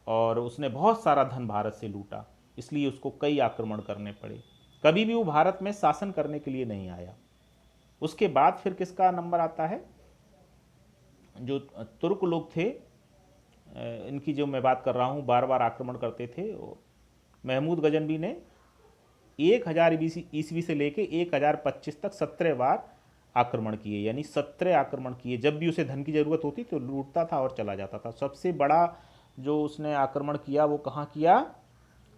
और उसने बहुत सारा धन भारत से लूटा, इसलिए उसको कई आक्रमण करने पड़े। कभी भी वो भारत में शासन करने के लिए नहीं आया। उसके बाद फिर किसका नंबर आता है, जो तुर्क लोग थे, इनकी जो मैं बात कर रहा हूँ बार बार आक्रमण करते थे। महमूद गजनवी ने 1000 ईस्वी से लेके 1025 तक 17 बार आक्रमण किए, यानी 17 आक्रमण किए। जब भी उसे धन की ज़रूरत होती तो लूटता था और चला जाता था। सबसे बड़ा जो उसने आक्रमण किया वो कहाँ किया,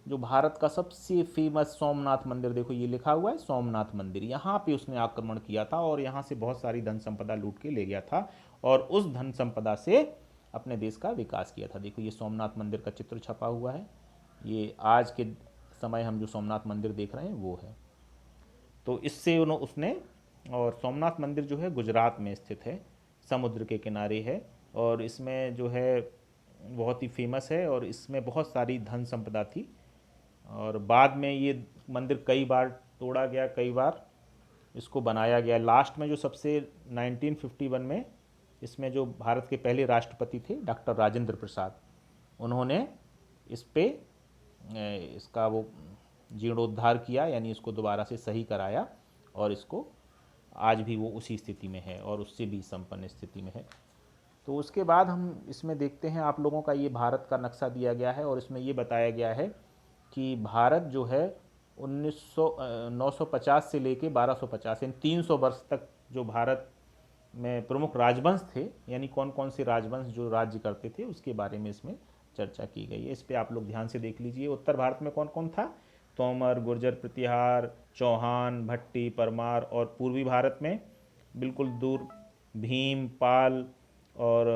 जो भारत का सबसे फेमस सोमनाथ मंदिर, देखो ये लिखा हुआ है सोमनाथ मंदिर, यहाँ पे उसने आक्रमण किया था और यहाँ से बहुत सारी धन संपदा लूट के ले गया था, और उस धन संपदा से अपने देश का विकास किया था। देखो ये सोमनाथ मंदिर का चित्र छपा हुआ है, ये आज के समय हम जो सोमनाथ मंदिर देख रहे हैं वो है। तो इससे उसने, और सोमनाथ मंदिर जो है गुजरात में स्थित है, समुद्र के किनारे है, और इसमें जो है बहुत ही फेमस है, और इसमें बहुत सारी धन संपदा थी। और बाद में ये मंदिर कई बार तोड़ा गया, कई बार इसको बनाया गया। लास्ट में जो सबसे 1951 में इसमें जो भारत के पहले राष्ट्रपति थे डॉक्टर राजेंद्र प्रसाद, उन्होंने इस पे इसका वो जीर्णोद्धार किया, यानी इसको दोबारा से सही कराया, और इसको आज भी वो उसी स्थिति में है और उससे भी संपन्न स्थिति में है। तो उसके बाद हम इसमें देखते हैं, आप लोगों का ये भारत का नक्शा दिया गया है और इसमें ये बताया गया है कि भारत जो है 950 से लेके 1250 यानी 300 वर्ष तक जो भारत में प्रमुख राजवंश थे, यानी कौन कौन से राजवंश जो राज्य करते थे उसके बारे में इसमें चर्चा की गई है। इस पे आप लोग ध्यान से देख लीजिए। उत्तर भारत में कौन कौन था, तोमर, गुर्जर, प्रतिहार, चौहान, भट्टी, परमार, और पूर्वी भारत में बिल्कुल दूर भीम, पाल, और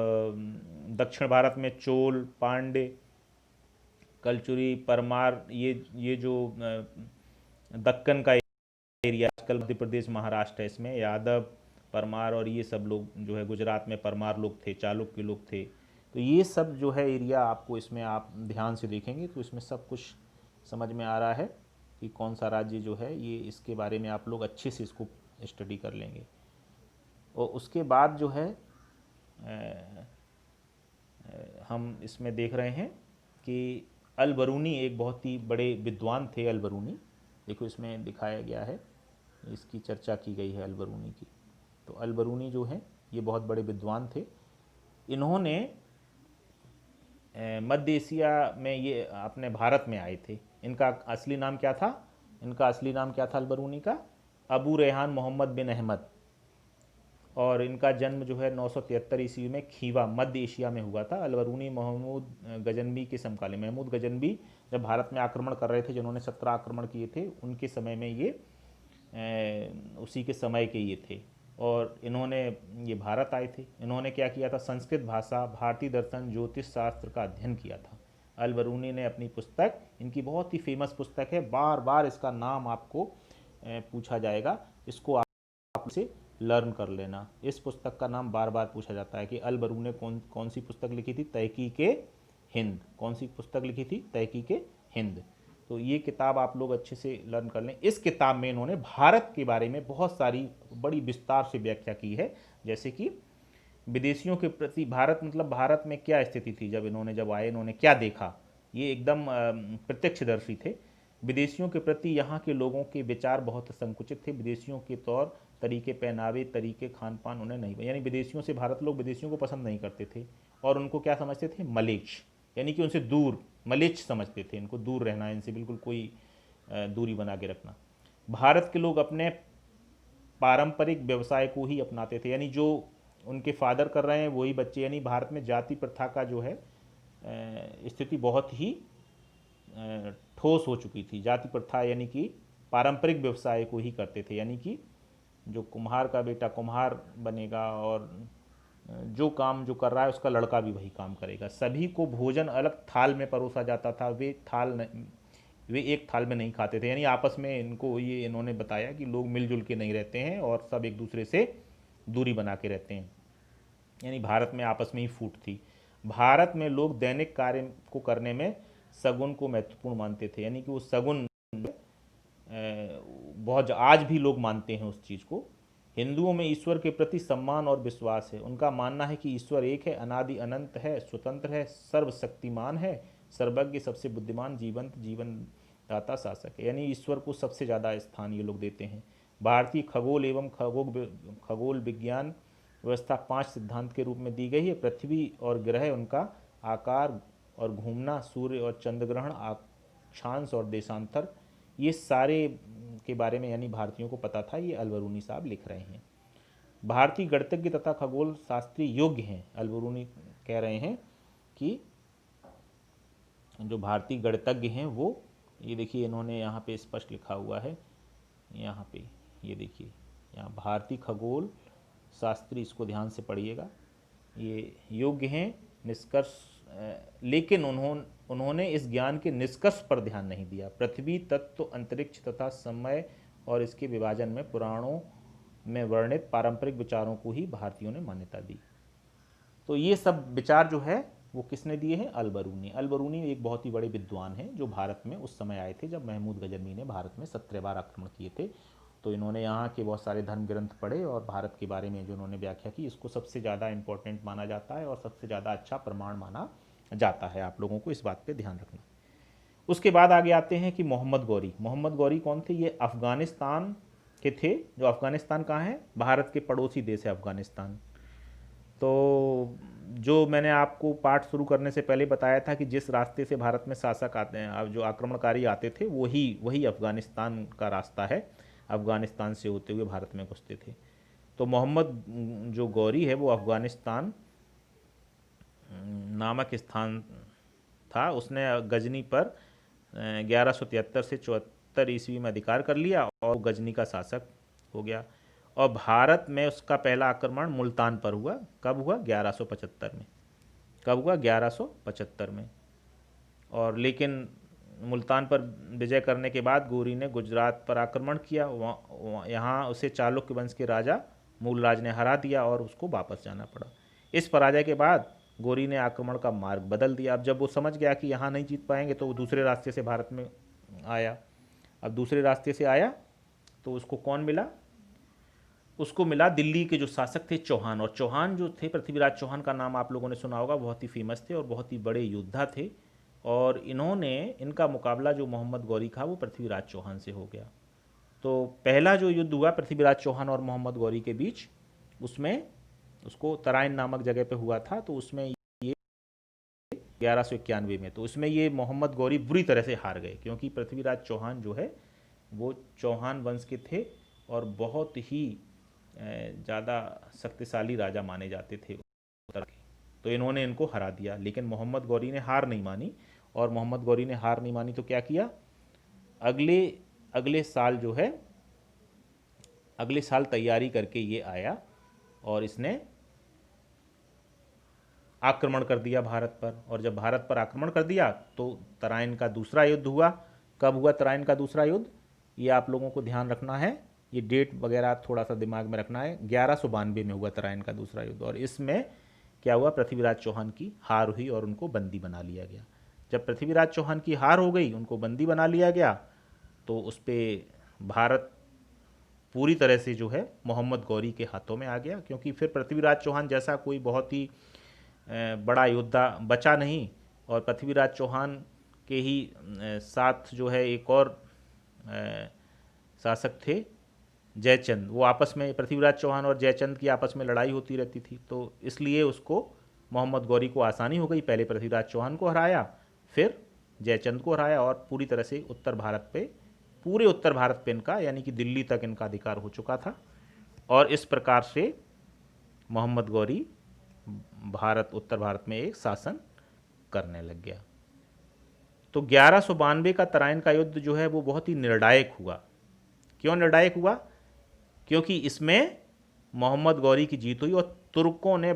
दक्षिण भारत में चोल, पांडे, कलचुरी, परमार, ये जो दक्कन का एरिया आजकल मध्य प्रदेश महाराष्ट्र है, इसमें यादव, परमार और ये सब लोग जो है गुजरात में परमार लोग थे, चालुक्य लोग थे। तो ये सब जो है एरिया आपको इसमें आप ध्यान से देखेंगे तो इसमें सब कुछ समझ में आ रहा है कि कौन सा राज्य जो है, ये इसके बारे में आप लोग अच्छे से इसको स्टडी कर लेंगे। और उसके बाद जो है हम इसमें देख रहे हैं कि अल बरूनी एक बहुत ही बड़े विद्वान थे। अल बरूनी देखो इसमें दिखाया गया है, इसकी चर्चा की गई है अल बरूनी की। तो अल बरूनी जो है ये बहुत बड़े विद्वान थे। इन्होंने मध्य एशिया में, ये अपने भारत में आए थे। इनका असली नाम क्या था? इनका असली नाम क्या था अल बरूनी का? अबू रेहान मोहम्मद बिन अहमद। और इनका जन्म जो है 973 ईस्वी में खीवा मध्य एशिया में हुआ था। अल बरूनी महमूद गजनबी के समकालीन, महमूद गजनबी जब भारत में आक्रमण कर रहे थे, जिन्होंने 17 आक्रमण किए थे, उनके समय में ये उसी के समय के ये थे। और इन्होंने ये भारत आए थे। इन्होंने क्या किया था? संस्कृत भाषा, भारतीय दर्शन, ज्योतिष शास्त्र का अध्ययन किया था। अल बरूनी ने अपनी पुस्तक, इनकी बहुत ही फेमस पुस्तक है, बार बार इसका नाम आपको पूछा जाएगा, इसको आप से लर्न कर लेना। इस पुस्तक का नाम बार बार पूछा जाता है कि अल बरूनी ने कौन सी पुस्तक लिखी थी? तहकीके हिंद। कौन सी पुस्तक लिखी थी? तहकीके हिंद। तो ये किताब आप लोग अच्छे से लर्न कर लें। इस किताब में इन्होंने भारत के बारे में बहुत सारी बड़ी विस्तार से व्याख्या की है, जैसे कि विदेशियों के प्रति भारत, मतलब भारत में क्या स्थिति थी जब आए, इन्होंने क्या देखा, ये एकदम प्रत्यक्षदर्शी थे। विदेशियों के प्रति यहाँ के लोगों के विचार बहुत संकुचित थे। विदेशियों के तौर तरीके, पहनावे, तरीके, खान पान उन्हें नहीं, यानी विदेशियों से, भारत लोग विदेशियों को पसंद नहीं करते थे और उनको क्या समझते थे? मलेच्छ, यानी कि उनसे दूर, मलेच्छ समझते थे, इनको दूर रहना, इनसे बिल्कुल कोई दूरी बना के रखना। भारत के लोग अपने पारंपरिक व्यवसाय को ही अपनाते थे, यानी जो उनके फादर कर रहे हैं वही बच्चे, यानी भारत में जाति प्रथा का जो है स्थिति बहुत ही ठोस हो चुकी थी। जाति प्रथा यानी कि पारंपरिक व्यवसाय को ही करते थे, यानी कि जो कुम्हार का बेटा कुम्हार बनेगा और जो काम जो कर रहा है उसका लड़का भी वही काम करेगा। सभी को भोजन अलग थाल में परोसा जाता था। वे एक थाल में नहीं खाते थे, यानी आपस में, इनको ये इन्होंने बताया कि लोग मिलजुल के नहीं रहते हैं और सब एक दूसरे से दूरी बना के रहते हैं, यानी भारत में आपस में ही फूट थी। भारत में लोग दैनिक कार्य को करने में सगुन को महत्वपूर्ण मानते थे, यानी कि वो सगुन बहुत आज भी लोग मानते हैं उस चीज़ को। हिंदुओं में ईश्वर के प्रति सम्मान और विश्वास है। उनका मानना है कि ईश्वर एक है, अनादि अनंत है, स्वतंत्र है, सर्वशक्तिमान है, सर्वज्ञ, सबसे बुद्धिमान, जीवन दाता, शासक है, यानी ईश्वर को सबसे ज़्यादा स्थान ये लोग देते हैं। भारतीय खगोल एवं खगोल विज्ञान व्यवस्था 5 सिद्धांत के रूप में दी गई है। पृथ्वी और ग्रह, उनका आकार और घूमना, सूर्य और चंद्रग्रहण, अक्षांश और देशांतर, ये सारे के बारे में यानी भारतीयों को पता था। ये अल बरूनी साहब लिख रहे हैं। भारतीय गणितज्ञ तथा खगोल शास्त्री योग्य हैं। अल बरूनी कह रहे हैं कि जो भारतीय गणितज्ञ हैं वो, ये देखिए इन्होंने यहाँ पे स्पष्ट लिखा हुआ है, यहाँ पे ये देखिए, यहाँ भारतीय खगोल शास्त्री, इसको ध्यान से पढ़िएगा, ये योग्य हैं निष्कर्ष, लेकिन उन्होंने इस ज्ञान के निष्कर्ष पर ध्यान नहीं दिया। पृथ्वी, तत्व, अंतरिक्ष तथा समय और इसके विभाजन में पुराणों में वर्णित पारंपरिक विचारों को ही भारतीयों ने मान्यता दी। तो ये सब विचार जो है वो किसने दिए हैं? अल बरूनी। अल बरूनी एक बहुत ही बड़े विद्वान हैं जो भारत में उस समय आए थे जब महमूद गजनवी ने भारत में 17 बार आक्रमण किए थे। तो इन्होंने यहाँ के बहुत सारे धर्म ग्रंथ पढ़े और भारत के बारे में जो उन्होंने व्याख्या की, इसको सबसे ज़्यादा इंपॉर्टेंट माना जाता है और सबसे ज़्यादा अच्छा प्रमाण माना जाता है। आप लोगों को इस बात पे ध्यान रखना। उसके बाद आगे आते हैं कि मोहम्मद गौरी। मोहम्मद गौरी कौन थे? ये अफ़गानिस्तान के थे। जो अफ़गानिस्तान कहाँ है? भारत के पड़ोसी देश है अफ़गानिस्तान। तो जो मैंने आपको पाठ शुरू करने से पहले बताया था कि जिस रास्ते से भारत में शासक आते हैं, अब जो आक्रमणकारी आते थे, वही अफ़गानिस्तान का रास्ता है। अफ़गानिस्तान से होते हुए भारत में घुसते थे। तो मोहम्मद जो गौरी है वो अफ़गानिस्तान नामक स्थान था, उसने गजनी पर 1173 से 74 ईस्वी में अधिकार कर लिया और गजनी का शासक हो गया। और भारत में उसका पहला आक्रमण मुल्तान पर हुआ। कब हुआ? 1175 में। कब हुआ? 1175 में। और लेकिन मुल्तान पर विजय करने के बाद गौरी ने गुजरात पर आक्रमण किया। यहाँ उसे चालुक्य वंश के राजा मूलराज ने हरा दिया और उसको वापस जाना पड़ा। इस पराजय के बाद गौरी ने आक्रमण का मार्ग बदल दिया। अब जब वो समझ गया कि यहाँ नहीं जीत पाएंगे तो वो दूसरे रास्ते से भारत में आया। अब दूसरे रास्ते से आया तो उसको कौन मिला? उसको मिला दिल्ली के जो शासक थे चौहान। और चौहान जो थे, पृथ्वीराज चौहान का नाम आप लोगों ने सुना होगा, बहुत ही फेमस थे और बहुत ही बड़े योद्धा थे। और इनका मुकाबला जो मोहम्मद गौरी था वो पृथ्वीराज चौहान से हो गया। तो पहला जो युद्ध हुआ पृथ्वीराज चौहान और मोहम्मद गौरी के बीच, उसमें उसको तराइन नामक जगह पे हुआ था। तो उसमें ये 1191 में, तो उसमें ये मोहम्मद गौरी बुरी तरह से हार गए, क्योंकि पृथ्वीराज चौहान जो है वो चौहान वंश के थे और बहुत ही ज़्यादा शक्तिशाली राजा माने जाते थे उत्तर के। तो इन्होंने इनको हरा दिया, लेकिन मोहम्मद गौरी ने हार नहीं मानी। और मोहम्मद गौरी ने हार नहीं मानी तो क्या किया? अगले अगले साल जो है, अगले साल तैयारी करके ये आया और इसने आक्रमण कर दिया भारत पर। और जब भारत पर आक्रमण कर दिया तो तराइन का दूसरा युद्ध हुआ। कब हुआ तराइन का दूसरा युद्ध? ये आप लोगों को ध्यान रखना है, ये डेट वगैरह थोड़ा सा दिमाग में रखना है। 1192 में हुआ तराइन का दूसरा युद्ध। और इसमें क्या हुआ? पृथ्वीराज चौहान की हार हुई और उनको बंदी बना लिया गया। जब पृथ्वीराज चौहान की हार हो गई, उनको बंदी बना लिया गया, तो उस पर भारत पूरी तरह से जो है मोहम्मद गौरी के हाथों में आ गया। क्योंकि फिर पृथ्वीराज चौहान जैसा कोई बहुत ही बड़ा योद्धा बचा नहीं। और पृथ्वीराज चौहान के ही साथ जो है एक और शासक थे जयचंद। वो आपस में, पृथ्वीराज चौहान और जयचंद की आपस में लड़ाई होती रहती थी। तो इसलिए उसको मोहम्मद गौरी को आसानी हो गई। पहले पृथ्वीराज चौहान को हराया, फिर जयचंद को हराया और पूरी तरह से पूरे उत्तर भारत पे इनका, यानी कि दिल्ली तक इनका अधिकार हो चुका था। और इस प्रकार से मोहम्मद गौरी उत्तर भारत में एक शासन करने लग गया। तो 1192 का तराइन का युद्ध जो है वो बहुत ही निर्णायक हुआ। क्यों निर्णायक हुआ? क्योंकि इसमें मोहम्मद गौरी की जीत हुई और तुर्कों के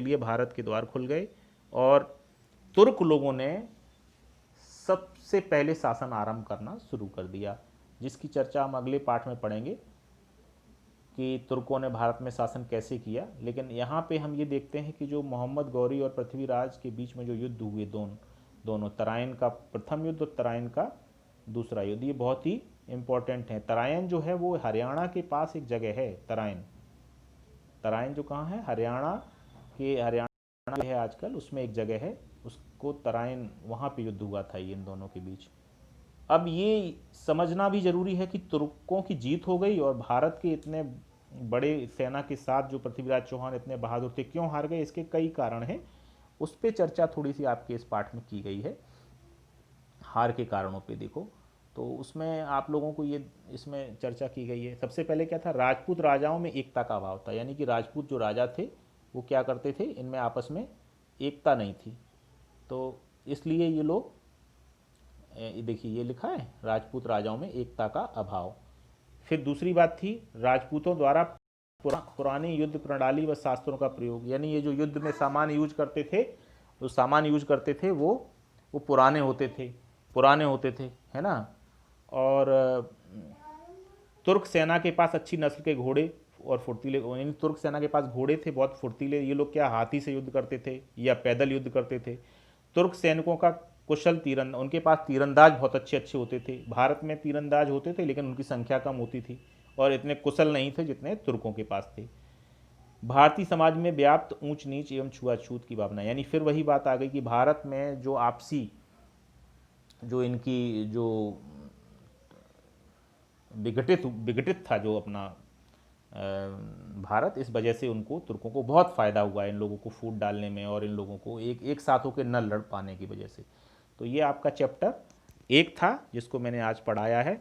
लिए भारत के द्वार खुल गए। और तुर्क लोगों ने सबसे पहले शासन आरंभ करना शुरू कर दिया, जिसकी चर्चा हम अगले पाठ में पढ़ेंगे कि तुर्कों ने भारत में शासन कैसे किया। लेकिन यहाँ पे हम ये देखते हैं कि जो मोहम्मद गौरी और पृथ्वीराज के बीच में जो युद्ध हुए, दोनों तराइन का प्रथम युद्ध और तराइन का दूसरा युद्ध, ये बहुत ही इम्पोर्टेंट है। तराइन जो है वो हरियाणा के पास एक जगह है। तराइन जो कहाँ है? हरियाणा है आजकल, उसमें एक जगह है, उसको तराइन, वहाँ पे युद्ध हुआ था इन दोनों के बीच। अब ये समझना भी जरूरी है कि तुर्कों की जीत हो गई और भारत के इतने बड़े सेना के साथ जो पृथ्वीराज चौहान इतने बहादुर थे, क्यों हार गए? इसके कई कारण हैं, उस पर चर्चा थोड़ी सी आपके इस पाठ में की गई है। हार के कारणों पे देखो, तो उसमें आप लोगों को ये इसमें चर्चा की गई है। सबसे पहले क्या था? राजपूत राजाओं में एकता का अभाव था। यानी कि राजपूत जो राजा थे वो क्या करते थे, इनमें आपस में एकता नहीं थी। तो इसलिए ये लोग, देखिए ये लिखा है, राजपूत राजाओं में एकता का अभाव। फिर दूसरी बात थी राजपूतों द्वारा पुरानी युद्ध प्रणाली व शास्त्रों का प्रयोग। यानी ये जो युद्ध में सामान यूज करते थे, वो पुराने होते थे, है ना। और तुर्क सेना के पास अच्छी नस्ल के घोड़े और फुर्तीले, यानी तुर्क सेना के पास घोड़े थे बहुत फुर्तीले। ये लोग क्या हाथी से युद्ध करते थे या पैदल युद्ध करते थे। तुर्क सैनिकों का कुशल उनके पास तीरंदाज बहुत अच्छे होते थे। भारत में तीरंदाज होते थे लेकिन उनकी संख्या कम होती थी और इतने कुशल नहीं थे जितने तुर्कों के पास थे। भारतीय समाज में व्याप्त ऊंच नीच एवं छुआछूत की भावना। यानी फिर वही बात आ गई कि भारत में जो आपसी, जो इनकी जो विघटित था जो अपना भारत, इस वजह से तुर्कों को बहुत फ़ायदा हुआ इन लोगों को फूट डालने में और इन लोगों को एक साथ होकर न लड़ पाने की वजह से। तो ये आपका चैप्टर 1 था जिसको मैंने आज पढ़ाया है।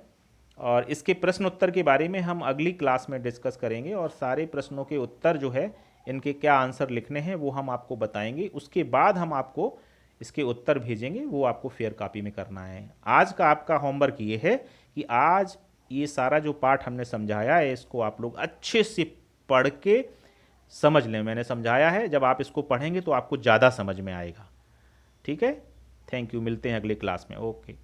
और इसके प्रश्न उत्तर के बारे में हम अगली क्लास में डिस्कस करेंगे और सारे प्रश्नों के उत्तर जो है, इनके क्या आंसर लिखने हैं वो हम आपको बताएंगे। उसके बाद हम आपको इसके उत्तर भेजेंगे, वो आपको फेयर कॉपी में करना है। आज का आपका होमवर्क ये है कि आज ये सारा जो पाठ हमने समझाया है इसको आप लोग अच्छे से पढ़ के समझ लें। मैंने समझाया है, जब आप इसको पढ़ेंगे तो आपको ज़्यादा समझ में आएगा। ठीक है, थैंक यू, मिलते हैं अगले क्लास में। ओके।